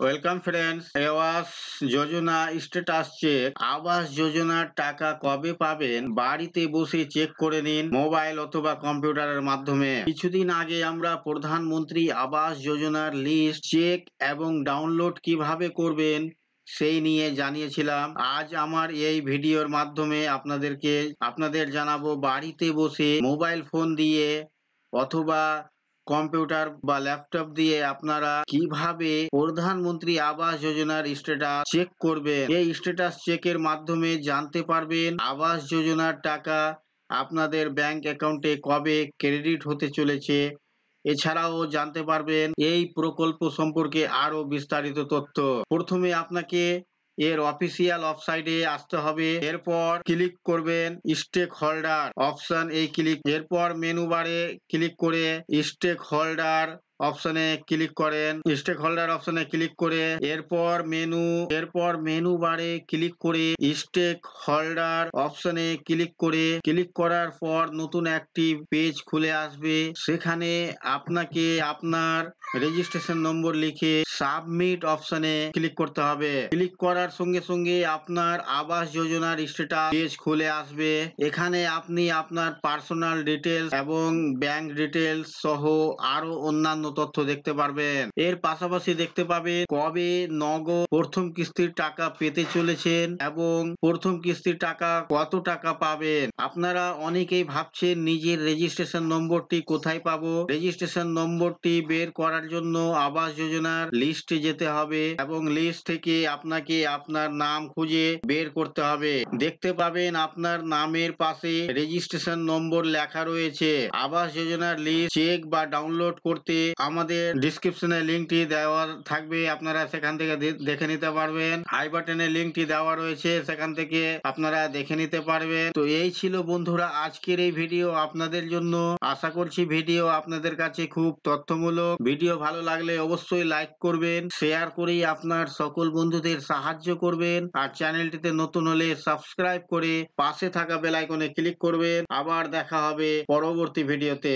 Welcome friends. Awas Yojana status check. আবাস যোজনার টাকা কবে পাবেন বাড়িতে বসে চেক করে নিন মোবাইল অথবা কম্পিউটারের মাধ্যমে। কিছুদিন আগে আমরা প্রধানমন্ত্রী আবাস যোজনার লিস্ট চেক এবং ডাউনলোড কিভাবে করবেন সেই নিয়ে জানিয়েছিলাম। আজ আমার এই ভিডিওর মাধ্যমে আপনাদের জানাবো বাড়িতে বসে মোবাইল ফোন দিয়ে অথবা কম্পিউটার বা ল্যাপটপ দিয়ে আপনারা কিভাবে প্রধানমন্ত্রী আবাস যোজনার স্ট্যাটাস চেক করবেন। এই স্ট্যাটাস চেকের মাধ্যমে জানতে পারবেন আবাস যোজনার টাকা আপনাদের ব্যাংক অ্যাকাউন্টে কবে ক্রেডিট হতে চলেছে। এছাড়াও জানতে পারবেন এই প্রকল্প সম্পর্কে আরো বিস্তারিত তথ্য। প্রথমে আপনাকে এর অফিসিয়াল ওয়েবসাইটে আসতে হবে। এরপর ক্লিক করবেন স্টেক হোল্ডার অপশন, এরপর মেনু বারে ক্লিক করে স্টেক হোল্ডার অপশনে ক্লিক করেন। স্টেক হোল্ডার অপশনে ক্লিক করে এরপর মেনু বারে ক্লিক করে স্টেক হোল্ডার অপশনে ক্লিক করার পর নতুন একটি পেজ খুলে আসবে। সেখানে আপনাকে আপনার রেজিস্ট্রেশন নম্বর লিখে সাবমিট অপশনে ক্লিক করতে হবে। ক্লিক করার সঙ্গে সঙ্গে আপনার আবাস যোজনার স্ট্যাটাস পেজ খুলে আসবে। এখানে আপনি আপনার পার্সোনাল ডিটেলস এবং ব্যাংক ডিটেলস সহ আরো অন্যান্য তথ্য দেখতে পারবেন। এর পাশাপাশি দেখতে পাবেন কবে নগদ প্রথম কিস্তির টাকা পেতে চলেছেন এবং প্রথম কিস্তির টাকা কত টাকা পাবেন। আপনারা অনেকেই ভাবছেন নিজের রেজিস্ট্রেশন নম্বরটি কোথায় পাবো। রেজিস্ট্রেশন নম্বরটি বের করার জন্য আবাস যোজনার লিস্টে যেতে হবে এবং লিস্ট থেকে আপনাকে আপনার নাম খুঁজে বের করতে হবে। দেখতে পাবেন আপনার নামের পাশে রেজিস্ট্রেশন নম্বর লেখা রয়েছে। আবাস যোজনার লিস্ট চেক বা ডাউনলোড করতে আমাদের ডিসক্রিপশনে লিঙ্কটি দেওয়া থাকবে, আপনারা সেখান থেকে দেখে নিতে পারবেন। আই বাটনে লিঙ্কটি দেওয়া রয়েছে, সেখান থেকে আপনারা দেখে নিতে পারবেন। তো এই ছিল বন্ধুরা আজকের এই ভিডিও আপনাদের জন্য। আশা করছি ভিডিও আপনাদের কাছে খুব তথ্যমূলক। ভিডিও ভালো লাগলে অবশ্যই লাইক করবেন, শেয়ার করে আপনার সকল বন্ধুদের সাহায্য করবেন, আর চ্যানেলটিতে নতুন হলে সাবস্ক্রাইব করে পাশে থাকা বেল আইকনে ক্লিক করবেন। আবার দেখা হবে পরবর্তী ভিডিওতে।